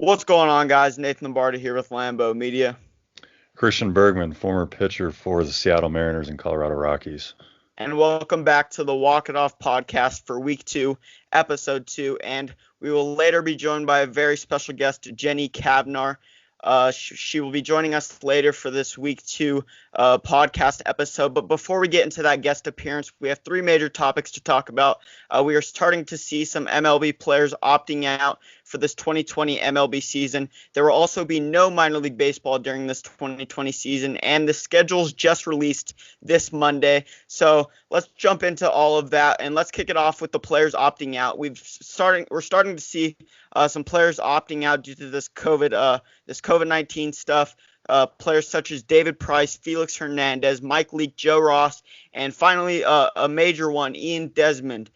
What's going on, guys? Nathan Lombardi here with Lambeau Media. Christian Bergman, former pitcher for the Seattle Mariners and Colorado Rockies. And welcome back to the Walk It Off podcast for week 2, episode 2. And we will later be joined by a very special guest, Jenny Cavnar. She will be joining us later for this week 2 podcast episode. But before we get into that guest appearance, we have 3 major topics to talk about. We are starting to see some MLB players opting out for this 2020 MLB season. There will also be no minor league baseball during this 2020 season, and the schedule's just released this Monday. So let's jump into all of that, and let's kick it off with the players opting out. We're starting to see some players opting out due to this COVID-19 stuff. Players such as David Price, Felix Hernandez, Mike Leake, Joe Ross, and finally a major one, Ian Desmond.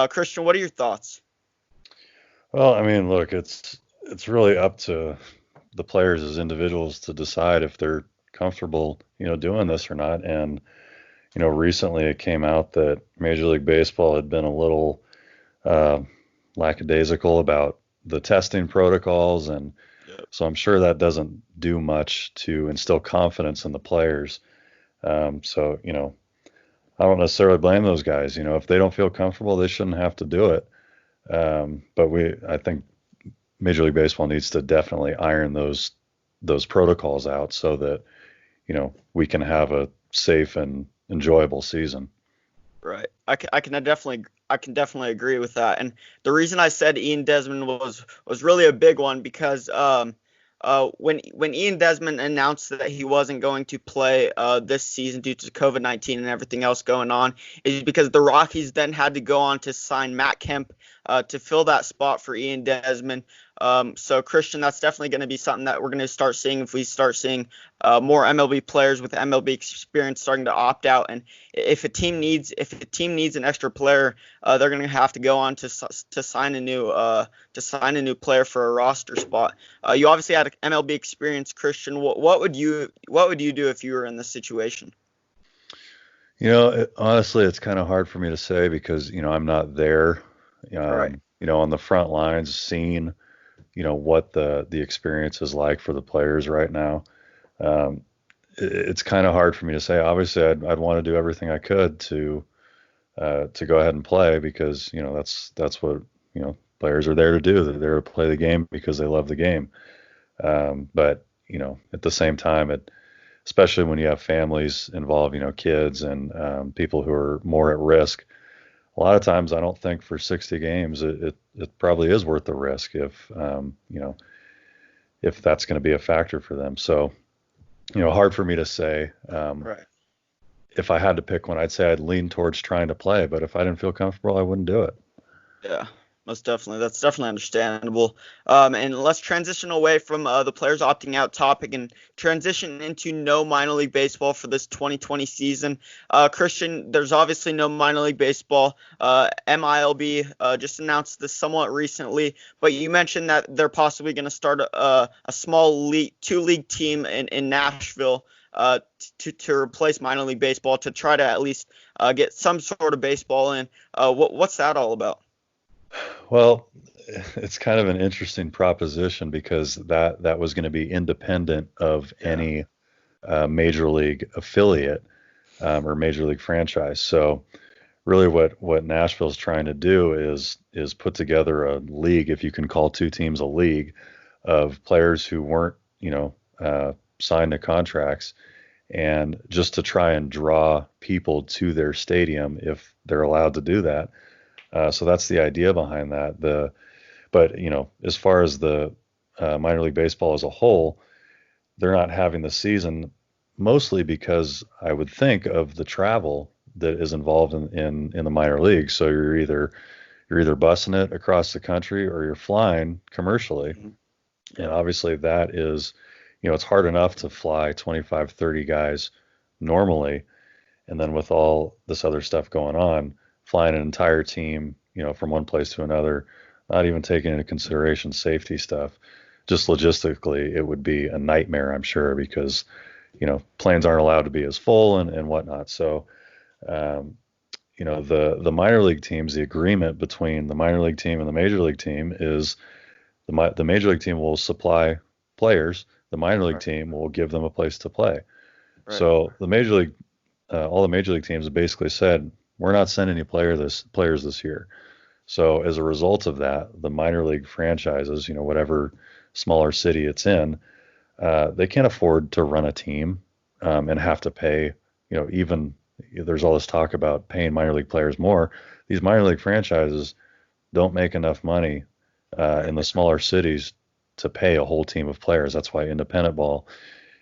Christian, what are your thoughts? Well, I mean, look, it's really up to the players as individuals to decide if they're comfortable, doing this or not. And, recently it came out that Major League Baseball had been a little lackadaisical about the testing protocols. And so I'm sure that doesn't do much to instill confidence in the players. So, I don't necessarily blame those guys. If they don't feel comfortable, they shouldn't have to do it. But I think Major League Baseball needs to definitely iron those protocols out so that, we can have a safe and enjoyable season. Right. I can definitely agree with that. And the reason I said Ian Desmond was really a big one because when Ian Desmond announced that he wasn't going to play this season due to COVID-19 and everything else going on, is because the Rockies then had to go on to sign Matt Kemp to fill that spot for Ian Desmond. So Christian, that's definitely going to be something that we're going to start seeing if we start seeing more MLB players with MLB experience starting to opt out. And if a team needs an extra player, they're going to have to go on to sign a new player for a roster spot. You obviously had MLB experience, Christian. What would you do if you were in this situation? Honestly, it's kind of hard for me to say because I'm not there. Right. On the front lines, seeing what the experience is like for the players right now. It's kind of hard for me to say. Obviously, I'd want to do everything I could to go ahead and play because that's what players are there to do. They're there to play the game because they love the game. But at the same time, especially when you have families involved, kids and people who are more at risk. A lot of times, I don't think for 60 games it probably is worth the risk if if that's going to be a factor for them. So, hard for me to say. Right. If I had to pick one, I'd say I'd lean towards trying to play. But if I didn't feel comfortable, I wouldn't do it. Yeah. Most definitely. That's definitely understandable. And let's transition away from the players opting out topic and transition into no minor league baseball for this 2020 season. Christian, there's obviously no minor league baseball. MILB just announced this somewhat recently, but you mentioned that they're possibly going to start a small league, 2-league team in Nashville to replace minor league baseball to try to at least get some sort of baseball in. What's that all about? Well, it's kind of an interesting proposition because that was going to be independent of any major league affiliate or major league franchise. So really what Nashville's trying to do is put together a league, if you can call 2 teams a league, of players who weren't, signed to contracts, and just to try and draw people to their stadium if they're allowed to do that. So that's the idea behind that. But as far as the minor league baseball as a whole, they're not having the season mostly because I would think of the travel that is involved in the minor leagues. So you're either busing it across the country or you're flying commercially. Mm-hmm. And obviously that is, it's hard enough to fly 25, 30 guys normally. And then with all this other stuff going on, flying an entire team, from one place to another, not even taking into consideration safety stuff. Just logistically, it would be a nightmare, I'm sure, because, planes aren't allowed to be as full and whatnot. So, the minor league teams, the agreement between the minor league team and the major league team is the major league team will supply players. The minor league team will give them a place to play. Right. So the major league, all the major league teams have basically said, we're not sending any players this year. So as a result of that, the minor league franchises, whatever smaller city it's in, they can't afford to run a team and have to pay, even there's all this talk about paying minor league players more. These minor league franchises don't make enough money in the smaller cities to pay a whole team of players. That's why independent ball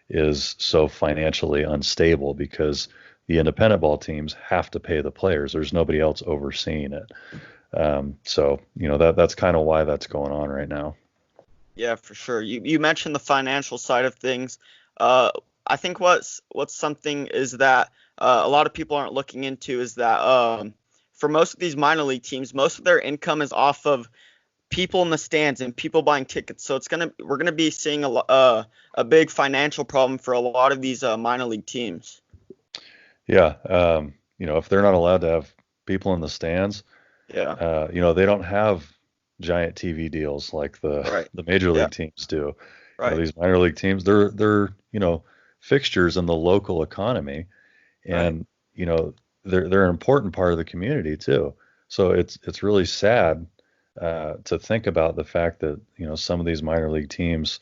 is so financially unstable, because the independent ball teams have to pay the players. There's nobody else overseeing it. So that's kind of why that's going on right now. Yeah, for sure. You mentioned the financial side of things. I think what's something is that a lot of people aren't looking into is that for most of these minor league teams, most of their income is off of people in the stands and people buying tickets. So we're gonna be seeing a big financial problem for a lot of these minor league teams. Yeah, if they're not allowed to have people in the stands, yeah, they don't have giant TV deals like the major league teams do. Right. These minor league teams, they're fixtures in the local economy, and they're an important part of the community too. So it's really sad to think about the fact that some of these minor league teams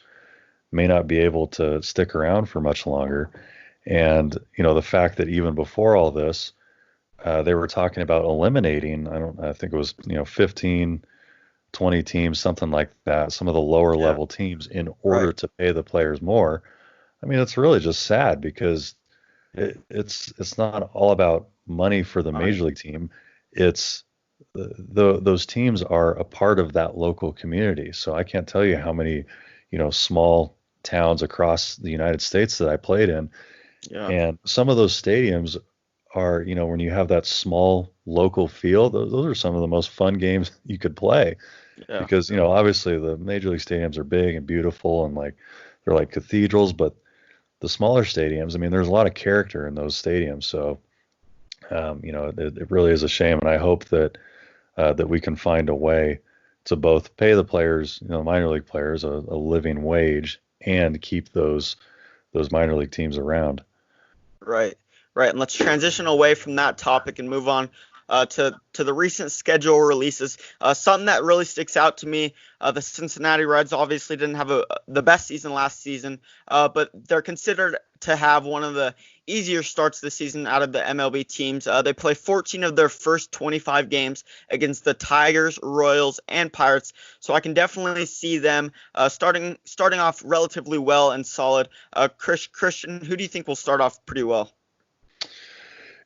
may not be able to stick around for much longer, and the fact that even before all this, they were talking about eliminating, I think it was 15, 20 teams, something like that, some of the lower level teams, in order to pay the players more. I mean, it's really just sad, because it's not all about money for the major league team. It's those teams are a part of that local community. So I can't tell you how many small towns across the United States that I played in, and some of those stadiums are, when you have that small local feel, those are some of the most fun games you could play. Because obviously the major league stadiums are big and beautiful, and they're like cathedrals, but the smaller stadiums, I mean, there's a lot of character in those stadiums. So it really is a shame, and I hope that we can find a way to both pay the players, minor league players, a living wage, and keep those minor league teams around. Right. And let's transition away from that topic and move on to the recent schedule releases. Something that really sticks out to me, the Cincinnati Reds obviously didn't have the best season last season, but they're considered to have one of the easier starts this season out of the MLB teams. They play 14 of their first 25 games against the Tigers, Royals, and Pirates. So I can definitely see them starting off relatively well and solid. Christian, who do you think will start off pretty well?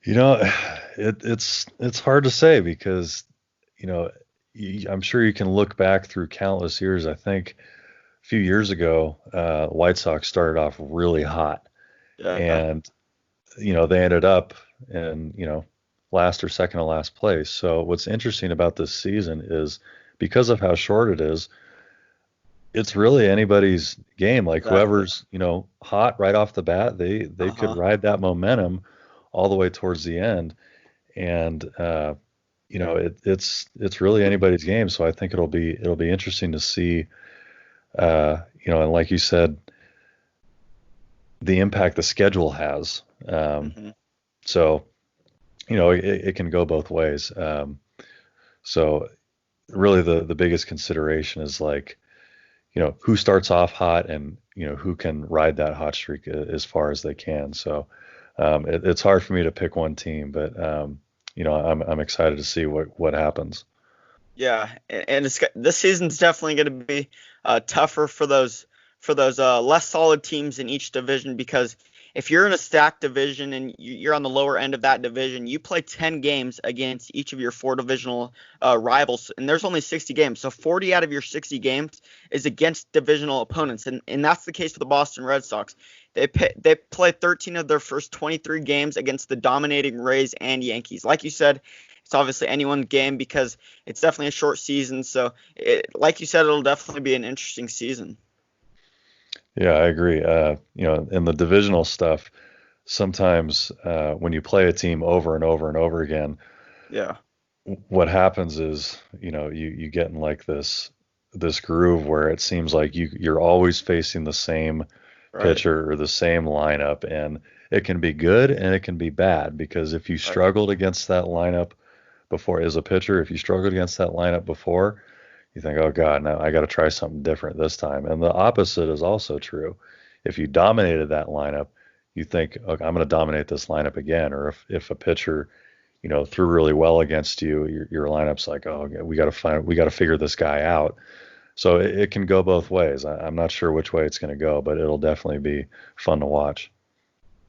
It's hard to say, because I'm sure you can look back through countless years. I think a few years ago, White Sox started off really hot, and they ended up in last or second to last place. So what's interesting about this season is, because of how short it is, it's really anybody's game. Like whoever's hot right off the bat, they could ride that momentum all the way towards the end, and it's really anybody's game. So I think it'll be interesting to see, and like you said, the impact the schedule has. So it can go both ways. So really the biggest consideration is who starts off hot, and who can ride that hot streak as far as they can. So it's hard for me to pick one team, but I'm excited to see what happens. Yeah, and this season's definitely going to be tougher for those less solid teams in each division, because if you're in a stacked division and you're on the lower end of that division, you play 10 games against each of your 4 divisional rivals, and there's only 60 games. So 40 out of your 60 games is against divisional opponents, and that's the case for the Boston Red Sox. They play 13 of their first 23 games against the dominating Rays and Yankees. Like you said, it's obviously anyone's game, because it's definitely a short season. So, like you said, it'll definitely be an interesting season. Yeah, I agree. In the divisional stuff, sometimes when you play a team over and over and over again, what happens is, you get in like this this groove where it seems like you're always facing the same Right. pitcher or the same lineup, and it can be good and it can be bad, because if you Right. struggled against that lineup before as a pitcher, if you struggled against that lineup before, you think, oh God, now I got to try something different this time. And the opposite is also true. If you dominated that lineup, you think, okay, I'm going to dominate this lineup again. Or if a pitcher, threw really well against you, your lineup's like, oh, we got to figure this guy out. So it can go both ways. I'm not sure which way it's going to go, but it'll definitely be fun to watch.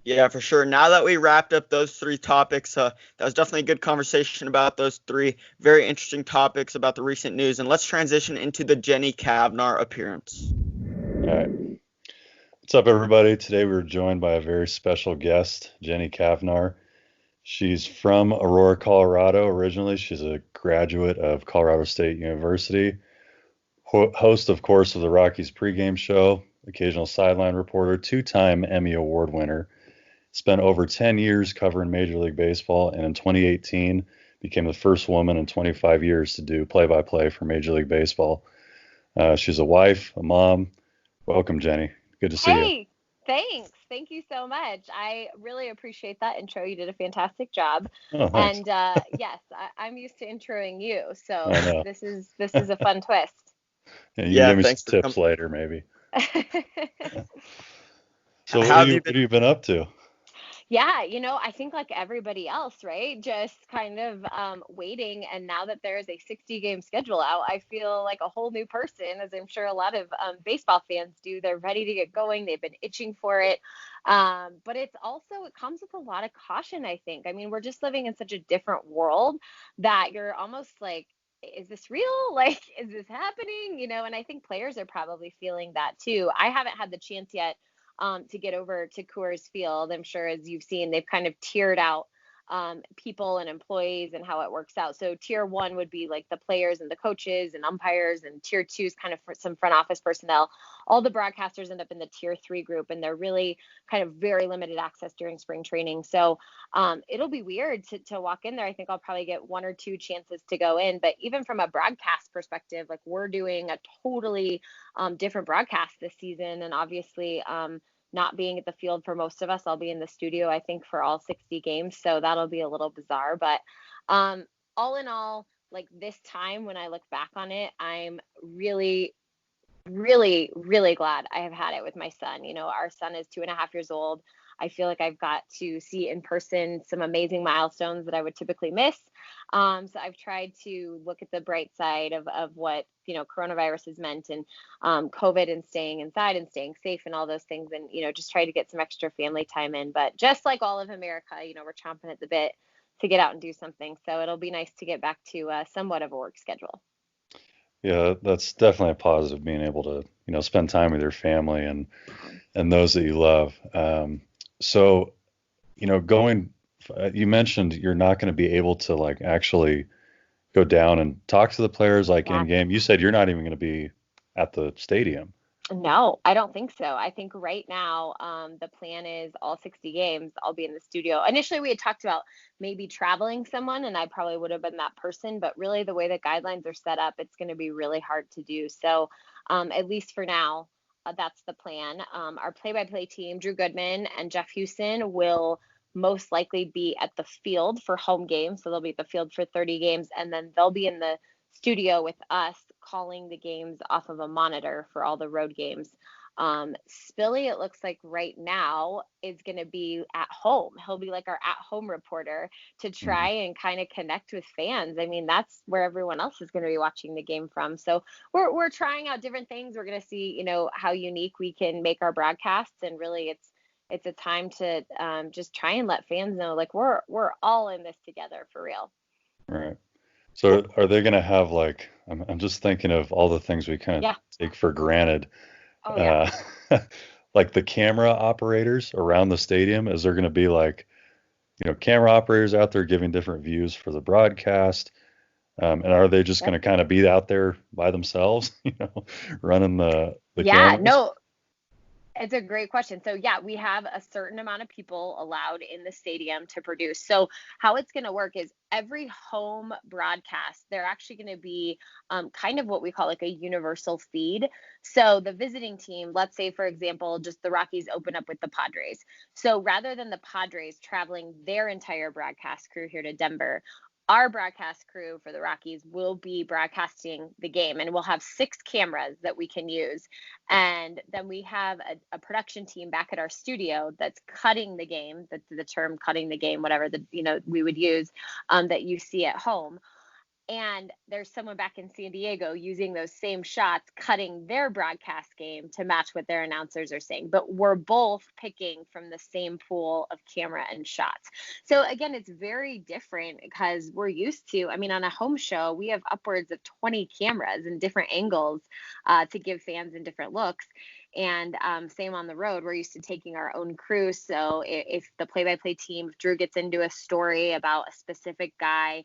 Yeah, for sure. Now that we wrapped up those three topics, that was definitely a good conversation about those three very interesting topics about the recent news. And let's transition into the Jenny Cavnar appearance. All right. What's up, everybody? Today we're joined by a very special guest, Jenny Cavnar. She's from Aurora, Colorado originally. She's a graduate of Colorado State University, host, of course, of the Rockies pregame show, occasional sideline reporter, two-time Emmy Award winner. Spent over 10 years covering Major League Baseball, and in 2018 became the first woman in 25 years to do play-by-play for Major League Baseball. She's a wife, a mom. Welcome, Jenny. Good to see you. Hey, thanks. Thank you so much. I really appreciate that intro. You did a fantastic job. Oh, thanks. And yes, I'm used to introing you, so this is a fun twist. Yeah, you can give me some tips later, maybe. So what have you been up to? Yeah, I think like everybody else, right? Just kind of waiting. And now that there is a 60-game schedule out, I feel like a whole new person, as I'm sure a lot of baseball fans do. They're ready to get going. They've been itching for it. But it comes with a lot of caution, I think. I mean, we're just living in such a different world that you're almost like, is this real? Like, is this happening? And I think players are probably feeling that too. I haven't had the chance yet to get over to Coors Field. I'm sure, as you've seen, they've kind of tiered out people and employees and how it works out. So tier 1 would be like the players and the coaches and umpires, and tier 2 is kind of for some front office personnel. All the broadcasters end up in the tier 3 group, and they're really kind of very limited access during spring training. So it'll be weird to walk in there. I think I'll probably get 1 or 2 chances to go in, but even from a broadcast perspective, like we're doing a totally different broadcast this season. And obviously not being at the field for most of us, I'll be in the studio, I think, for all 60 games. So that'll be a little bizarre. But all in all, like this time when I look back on it, I'm really, really, really glad I have had it with my son. Our son is 2.5 years old. I feel like I've got to see in person some amazing milestones that I would typically miss. So I've tried to look at the bright side of what, coronavirus has meant, and COVID, and staying inside and staying safe and all those things. And, just try to get some extra family time in. But just like all of America, we're chomping at the bit to get out and do something. So it'll be nice to get back to somewhat of a work schedule. Yeah, that's definitely a positive, being able to, spend time with your family and those that you love. So, you mentioned you're not going to be able to like actually go down and talk to the players like in game. You said you're not even going to be at the stadium. No, I don't think so. I think right now the plan is all 60 games, I'll be in the studio. Initially, we had talked about maybe traveling someone, and I probably would have been that person. But really, the way the guidelines are set up, it's going to be really hard to do. So at least for now, that's the plan. Our play-by-play team, Drew Goodman and Jeff Houston, will most likely be at the field for home games. So they'll be at the field for 30 games, and then they'll be in the studio with us calling the games off of a monitor for all the road games. Spilly, it looks like right now, is going to be at home. He'll be like our at-home reporter to try and kind of connect with fans. I mean, that's where everyone else is going to be watching the game from. So we're trying out different things. We're going to see, how unique we can make our broadcasts, and really it's a time to just try and let fans know, like, we're all in this together for real. Right. So are they going to have like, I'm just thinking of all the things we kind of take for granted. Oh, yeah. Like the camera operators around the stadium. Is there going to be like, camera operators out there giving different views for the broadcast? And are they just going to kind of be out there by themselves, running the cameras? No. It's a great question. So yeah, we have a certain amount of people allowed in the stadium to produce. So how it's going to work is every home broadcast, they're actually going to be kind of what we call like a universal feed. So the visiting team, let's say for example, just the Rockies open up with the Padres. So rather than the Padres traveling their entire broadcast crew here to Denver, our broadcast crew for the Rockies will be broadcasting the game, and we'll have 6 cameras that we can use. And then we have a production team back at our studio that's cutting the game. That's the term, cutting the game, whatever we would use, that you see at home. And there's someone back in San Diego using those same shots, cutting their broadcast game to match what their announcers are saying. But we're both picking from the same pool of camera and shots. So again, it's very different because we're used to, I mean, on a home show, we have upwards of 20 cameras in different angles to give fans in different looks. And same on the road, we're used to taking our own crew. So if the play-by-play team, if Drew gets into a story about a specific guy,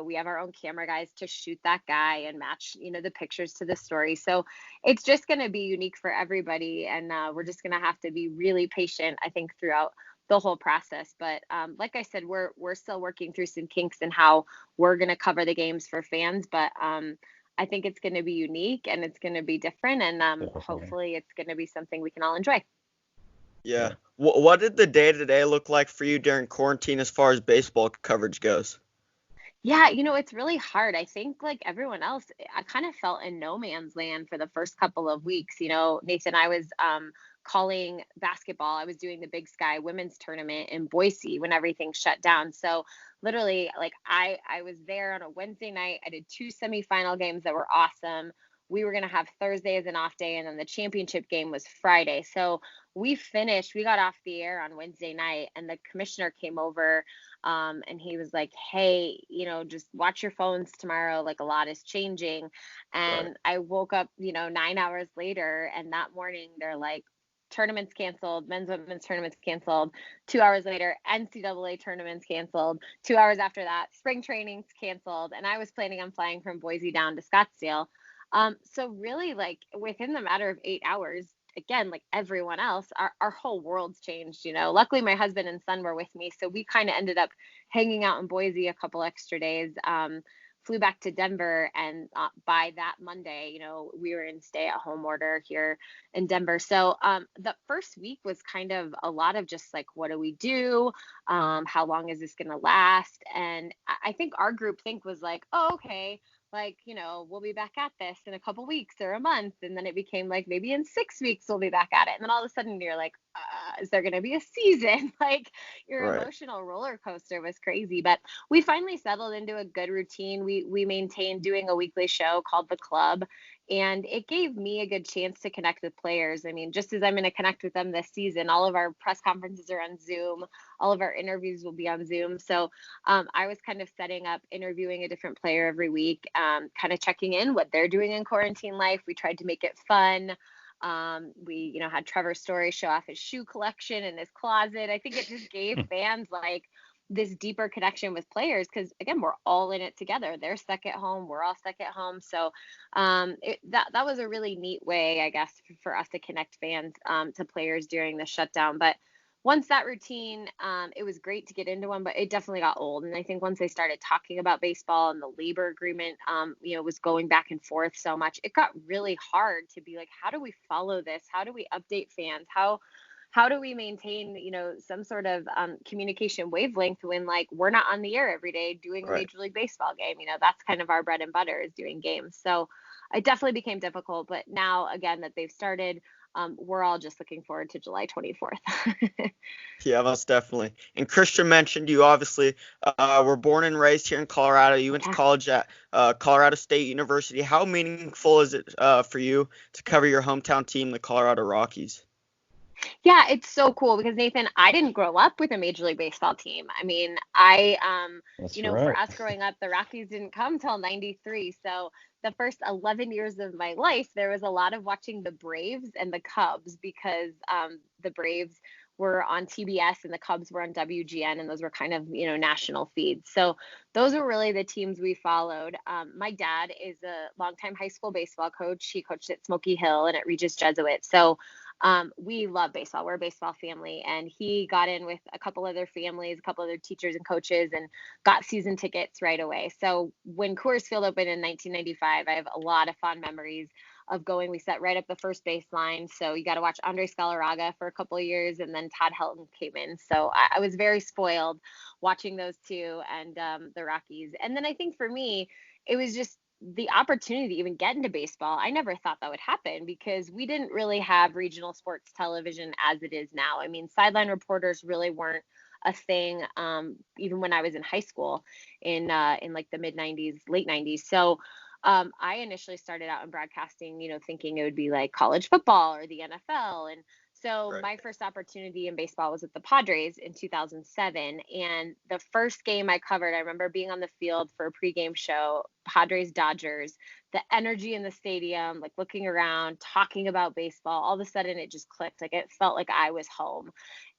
we have our own camera guys to shoot that guy and match, the pictures to the story. So it's just going to be unique for everybody. And we're just going to have to be really patient, I think, throughout the whole process. But like I said, we're still working through some kinks in how we're going to cover the games for fans. But I think it's going to be unique and it's going to be different. And hopefully it's going to be something we can all enjoy. Yeah. What did the day-to-day look like for you during quarantine as far as baseball coverage goes? Yeah, it's really hard. I think like everyone else, I kind of felt in no man's land for the first couple of weeks. Nathan, I was calling basketball. I was doing the Big Sky women's tournament in Boise when everything shut down. So literally, like I was there on a Wednesday night. I did 2 semifinal games that were awesome. We were going to have Thursday as an off day, and then the championship game was Friday. So we got off the air on Wednesday night, and the commissioner came over and he was like, hey, just watch your phones tomorrow. Like a lot is changing. And Right. I woke up, 9 hours later, and that morning they're like, tournaments canceled, women's tournaments canceled. 2 hours later, NCAA tournaments canceled. 2 hours after that, spring trainings canceled. And I was planning on flying from Boise down to Scottsdale. So really, like within the matter of 8 hours, again, like everyone else, our whole world's changed. Luckily my husband and son were with me, so we kind of ended up hanging out in Boise a couple extra days. Flew back to Denver, and by that Monday, we were in stay-at-home order here in Denver. So the first week was kind of a lot of just like, what do we do? How long is this going to last? And I think our group think was like, oh, okay, like, we'll be back at this in a couple weeks or a month. And then it became like, maybe in 6 weeks we'll be back at it. And then all of a sudden you're like, is there going to be a season? Like your Right. emotional roller coaster was crazy. But we finally settled into a good routine. We maintained doing a weekly show called The Club. And it gave me a good chance to connect with players. I mean, just as I'm going to connect with them this season, all of our press conferences are on Zoom. All of our interviews will be on Zoom. So I was kind of setting up, interviewing a different player every week, kind of checking in what they're doing in quarantine life. We tried to make it fun. We, had Trevor Story show off his shoe collection in his closet. I think it just gave fans like this deeper connection with players because again, we're all in it together. They're stuck at home, we're all stuck at home. So that was a really neat way, I guess, for us to connect fans to players during the shutdown. But once that routine, it was great to get into one, but it definitely got old. And I think once they started talking about baseball and the labor agreement, was going back and forth so much, it got really hard to be like, how do we follow this? How do we update fans? How do we maintain, some sort of communication wavelength when like we're not on the air every day doing a Right. Major League Baseball game? That's kind of our bread and butter is doing games. So it definitely became difficult. But now, again, that they've started, we're all just looking forward to July 24th. Yeah, most definitely. And Christian mentioned you obviously were born and raised here in Colorado. You went to Yeah. college at Colorado State University. How meaningful is it for you to cover your hometown team, the Colorado Rockies? Yeah, it's so cool because Nathan, I didn't grow up with a Major League Baseball team. I mean, That's for right. us growing up, the Rockies didn't come till 93. So the first 11 years of my life, there was a lot of watching the Braves and the Cubs because the Braves were on TBS and the Cubs were on WGN, and those were kind of, national feeds. So those were really the teams we followed. My dad is a longtime high school baseball coach. He coached at Smoky Hill and at Regis Jesuit. So We love baseball. We're a baseball family. And he got in with a couple other families, a couple other teachers and coaches, and got season tickets right away. So when Coors Field opened in 1995, I have a lot of fond memories of going. We sat right up the first baseline. So you got to watch Andres Galarraga for a couple of years, and then Todd Helton came in. So I was very spoiled watching those two and the Rockies. And then I think for me, it was just the opportunity to even get into baseball. I never thought that would happen because we didn't really have regional sports television as it is now. I mean, sideline reporters really weren't a thing even when I was in high school in like the mid 90s, late 90s. So I initially started out in broadcasting, thinking it would be like college football or the NFL. And so Right. my first opportunity in baseball was with the Padres in 2007. And the first game I covered, I remember being on the field for a pregame show, Padres Dodgers, the energy in the stadium, like looking around, talking about baseball, all of a sudden it just clicked. Like it felt like I was home.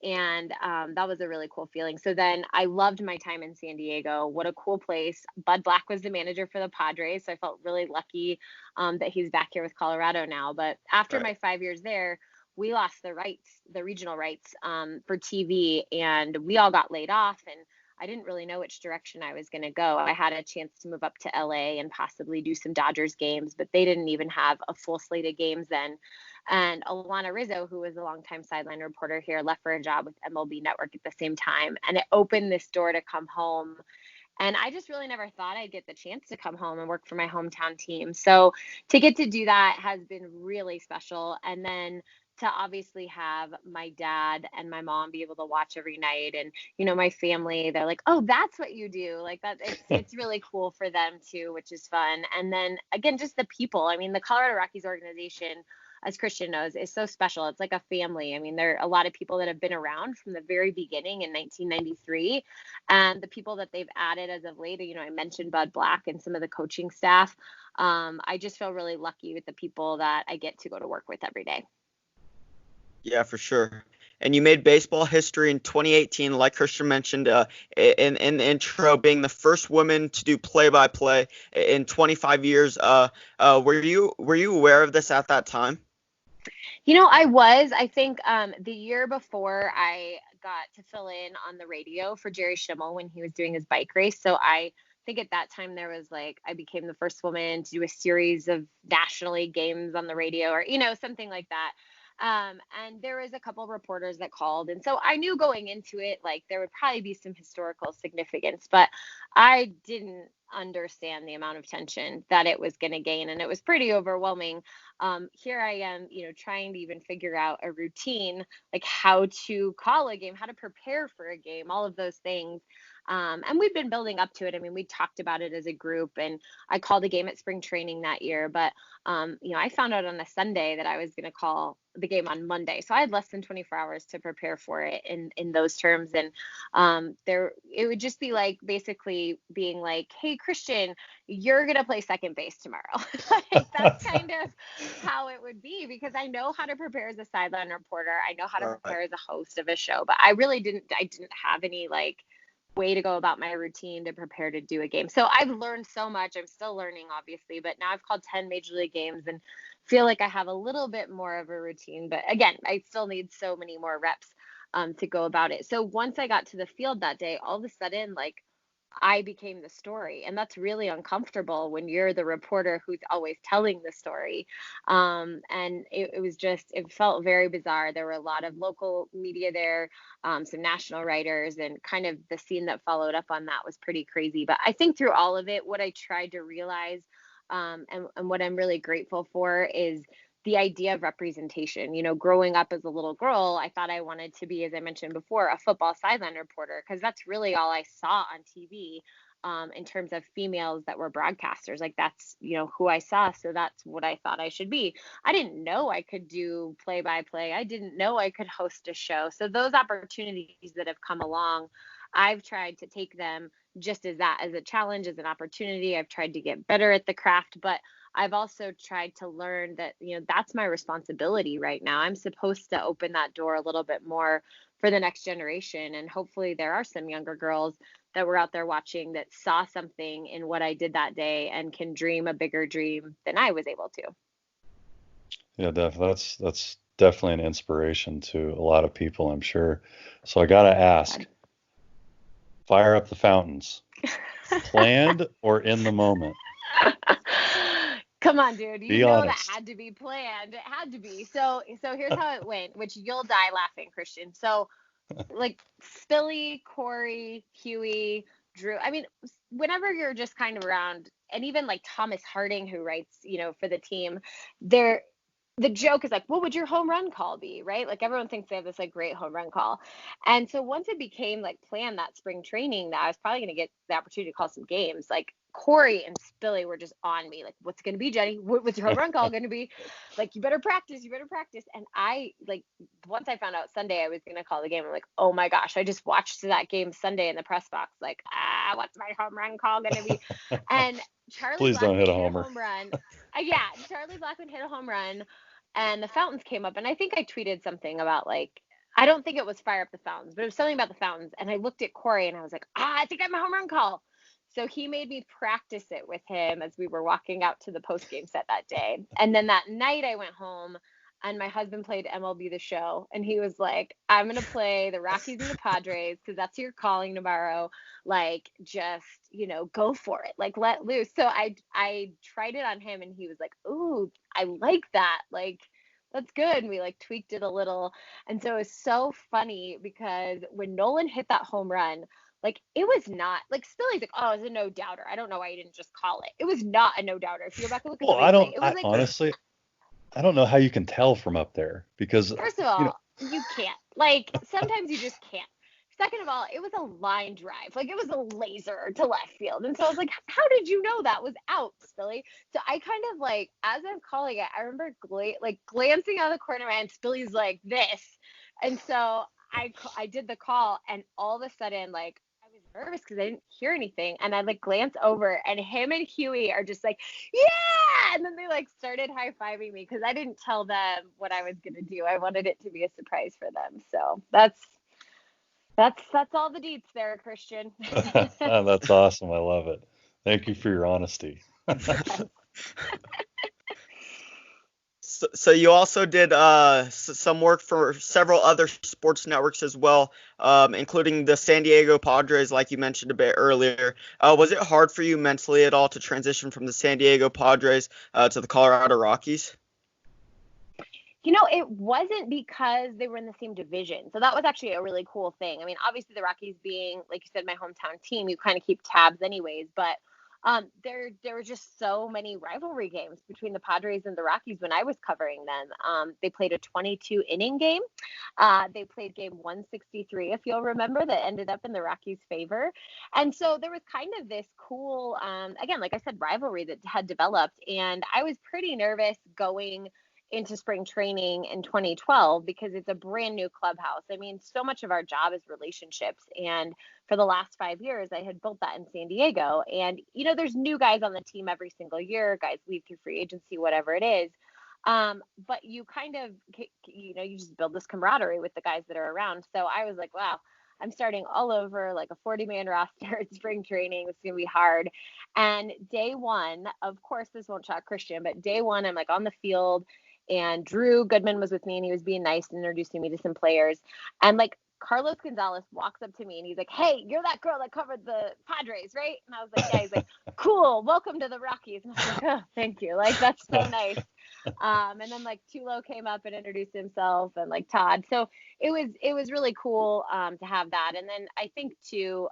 And that was a really cool feeling. So then I loved my time in San Diego. What a cool place. Bud Black was the manager for the Padres. So I felt really lucky that he's back here with Colorado now. But after Right. my 5 years there, we lost the rights, the regional rights for TV, and we all got laid off. And I didn't really know which direction I was going to go. I had a chance to move up to LA and possibly do some Dodgers games, but they didn't even have a full slate of games then. And Alana Rizzo, who was a longtime sideline reporter here, left for a job with MLB Network at the same time. And it opened this door to come home. And I just really never thought I'd get the chance to come home and work for my hometown team. So to get to do that has been really special. And then to obviously have my dad and my mom be able to watch every night, and my family, they're like, oh, that's what you do, like that. It's really cool for them too, which is fun. And then again, just the people. I mean, the Colorado Rockies organization, as Christian knows, is so special. It's like a family. I mean, there are a lot of people that have been around from the very beginning in 1993, and the people that they've added as of late. I mentioned Bud Black and some of the coaching staff. I just feel really lucky with the people that I get to go to work with every day. Yeah, for sure. And you made baseball history in 2018, like Christian mentioned in the intro, being the first woman to do play-by-play in 25 years. Were you aware of this at that time? I think the year before I got to fill in on the radio for Jerry Schimmel when he was doing his bike race. So I think at that time there was I became the first woman to do a series of National League games on the radio, or, something like that. And there was a couple of reporters that called. And so I knew going into it, there would probably be some historical significance, but I didn't understand the amount of tension that it was going to gain. And it was pretty overwhelming. Here I am, trying to even figure out a routine, like how to call a game, how to prepare for a game, all of those things. And we've been building up to it. I mean, we talked about it as a group, and I called a game at spring training that year, but I found out on a Sunday that I was going to call the game on Monday. So I had less than 24 hours to prepare for it in those terms. And it would just be basically being like, hey, Christian, you're going to play second base tomorrow. That's kind of how it would be, because I know how to prepare as a sideline reporter. I know how to prepare as a host of a show, but I didn't have any way to go about my routine to prepare to do a game. So I've learned so much. I'm still learning, obviously, but now I've called 10 major league games and feel like I have a little bit more of a routine. But again, I still need so many more reps to go about it. So once I got to the field that day, all of a sudden, I became the story. And that's really uncomfortable when you're the reporter who's always telling the story. And it felt very bizarre. There were a lot of local media there, some national writers, and kind of the scene that followed up on that was pretty crazy. But I think through all of it, what I tried to realize and what I'm really grateful for is the idea of representation. Growing up as a little girl, I thought I wanted to be, as I mentioned before, a football sideline reporter, because that's really all I saw on TV in terms of females that were broadcasters. That's, who I saw. So that's what I thought I should be. I didn't know I could do play-by-play. I didn't know I could host a show. So those opportunities that have come along, I've tried to take them just as a challenge, as an opportunity. I've tried to get better at the craft, but I've also tried to learn that, that's my responsibility right now. I'm supposed to open that door a little bit more for the next generation. And hopefully there are some younger girls that were out there watching that saw something in what I did that day and can dream a bigger dream than I was able to. Yeah, that's definitely an inspiration to a lot of people, I'm sure. So I got to ask, fire up the fountains, planned or in the moment? Come on, dude. Be That honest. had to be planned. It had to be. So here's how it went, which you'll die laughing, Christian. So like Spilly, Corey, Huey, Drew. I mean, whenever you're just kind of around, and even like Thomas Harding, who writes, for the team, the joke is like, what would your home run call be, right? Like everyone thinks they have this like great home run call. And so once it became like planned that spring training that I was probably going to get the opportunity to call some games, like Corey and Spilly were just on me, like, what's going to be, Jenny? What's your home run call going to be? Like, you better practice. And I, like, once I found out Sunday I was going to call the game, I'm like, oh my gosh, I just watched that game Sunday in the press box. Like, what's my home run call going to be? And Charlie Please don't Blackmon hit a hit homer. a home run. Yeah, Charlie Blackmon hit a home run, and the fountains came up. And I think I tweeted something about, like, I don't think it was fire up the fountains, but it was something about the fountains. And I looked at Corey and I was like, I think I have my home run call. So he made me practice it with him as we were walking out to the post-game set that day. And then that night I went home and my husband played MLB The Show. And he was like, I'm going to play the Rockies and the Padres because that's who you're calling tomorrow. Like, just, go for it. Like, let loose. So I tried it on him and he was like, ooh, I like that. Like, that's good. And we like tweaked it a little. And so it was so funny because when Nolan hit that home run, like, it was not like Spilly's like, oh, it's a no doubter. I don't know why you didn't just call it. It was not a no doubter. If you go back and look at the replay, it was like, honestly, I don't know how you can tell from up there because first of all, you can't. Like, sometimes you just can't. Second of all, it was a line drive. Like, it was a laser to left field. And so I was like, how did you know that was out, Spilly? So I kind of like, as I'm calling it, I remember glancing out of the corner of my eye, and Spilly's like this. And so I did the call, and all of a sudden, like, I was nervous because I didn't hear anything. And I like glance over, and him and Huey are just like, yeah. And then they like started high-fiving me because I didn't tell them what I was going to do. I wanted it to be a surprise for them. So that's all the deets there, Christian. That's awesome. I love it. Thank you for your honesty. So you also did some work for several other sports networks as well, including the San Diego Padres, like you mentioned a bit earlier. Was it hard for you mentally at all to transition from the San Diego Padres to the Colorado Rockies? It wasn't because they were in the same division. So that was actually a really cool thing. I mean, obviously the Rockies being, like you said, my hometown team, you kind of keep tabs anyways. But there were just so many rivalry games between the Padres and the Rockies when I was covering them. They played a 22-inning game. They played game 163, if you'll remember, that ended up in the Rockies' favor. And so there was kind of this cool, again, like I said, rivalry that had developed. And I was pretty nervous going into spring training in 2012 because it's a brand new clubhouse. I mean, so much of our job is relationships. And for the last 5 years, I had built that in San Diego. And, there's new guys on the team every single year. Guys leave through free agency, whatever it is. But you kind of, you just build this camaraderie with the guys that are around. So I was like, wow, I'm starting all over, like a 40-man roster at spring training. It's going to be hard. And day one, of course, this won't shock Christian, but day one, I'm like on the field. And Drew Goodman was with me, and he was being nice and introducing me to some players. And like Carlos Gonzalez walks up to me and he's like, hey, you're that girl that covered the Padres, right? And I was like, yeah. He's like, cool, welcome to the Rockies. And I was like, oh, thank you. Like, that's so nice. And then like Tulo came up and introduced himself, and like Todd. So it was really cool to have that. And then I think too,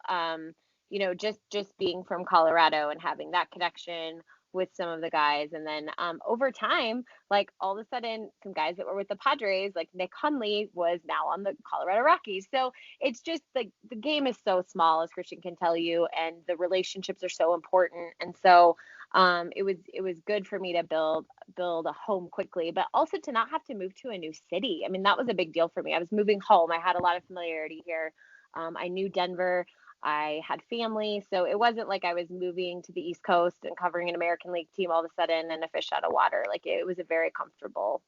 just being from Colorado and having that connection with some of the guys. And then over time, like all of a sudden, some guys that were with the Padres, like Nick Hundley, was now on the Colorado Rockies. So it's just like the game is so small, as Christian can tell you, and the relationships are so important. And so it was good for me to build a home quickly, but also to not have to move to a new city. I mean, that was a big deal for me. I was moving home. I had a lot of familiarity here. I knew Denver. I had family, so it wasn't like I was moving to the East Coast and covering an American League team all of a sudden and a fish out of water. Like, it was a very comfortable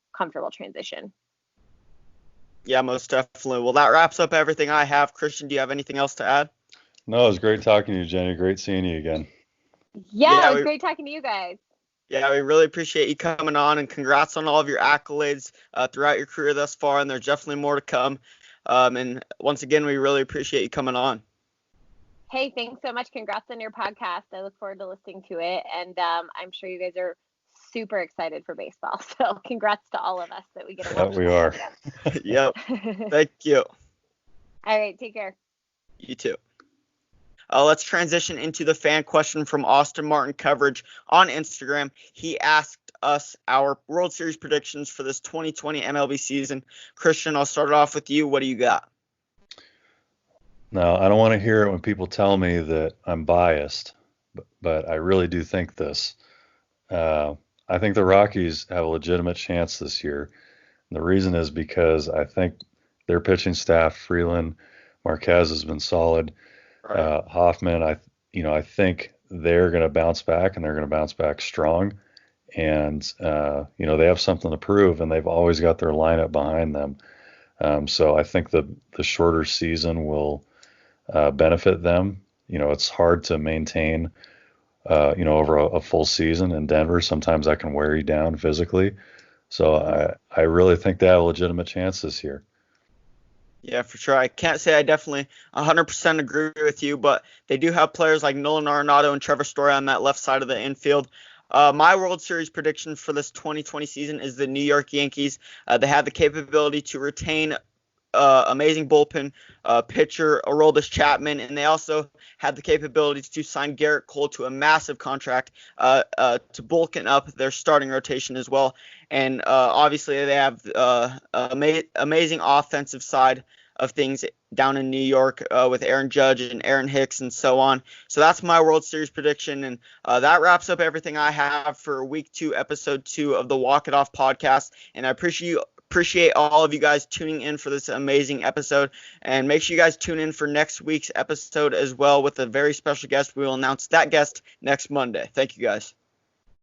transition. Yeah, most definitely. Well, that wraps up everything I have. Christian, do you have anything else to add? No, it was great talking to you, Jenny. Great seeing you again. Yeah, it was great talking to you guys. Yeah, we really appreciate you coming on, and congrats on all of your accolades throughout your career thus far, and there's definitely more to come. And once again, we really appreciate you coming on. Hey, thanks so much. Congrats on your podcast. I look forward to listening to it, and I'm sure you guys are super excited for baseball. So congrats to all of us that we get to watch. We are. Yep. Thank you. All right, take care. You too. Let's transition into the fan question from Austin Martin Coverage on Instagram. He asked us our World Series predictions for this 2020 MLB season. Christian, I'll start it off with you. What do you got? Now, I don't want to hear it when people tell me that I'm biased, but I really do think this. I think the Rockies have a legitimate chance this year. And the reason is because I think their pitching staff, Freeland, Marquez has been solid. Right. Hoffman, I think they're going to bounce back, and they're going to bounce back strong. And they have something to prove, and they've always got their lineup behind them. So I think the shorter season will benefit them. It's hard to maintain, over a full season in Denver. Sometimes that can wear you down physically. So I really think they have a legitimate chance this year. Yeah, for sure. I can't say I definitely 100% agree with you, but they do have players like Nolan Arenado and Trevor Story on that left side of the infield. My World Series prediction for this 2020 season is the New York Yankees. They have the capability to retain amazing bullpen pitcher Aroldis Chapman, and they also have the capability to sign Garrett Cole to a massive contract to bulken up their starting rotation as well. And obviously they have amazing offensive side of things down in New York with Aaron Judge and Aaron Hicks and so on. So that's my World Series prediction, and that wraps up everything I have for Week 2, Episode 2 of the Walk It Off podcast. And I appreciate all of you guys tuning in for this amazing episode, and make sure you guys tune in for next week's episode as well with a very special guest. We will announce that guest next Monday. Thank you guys.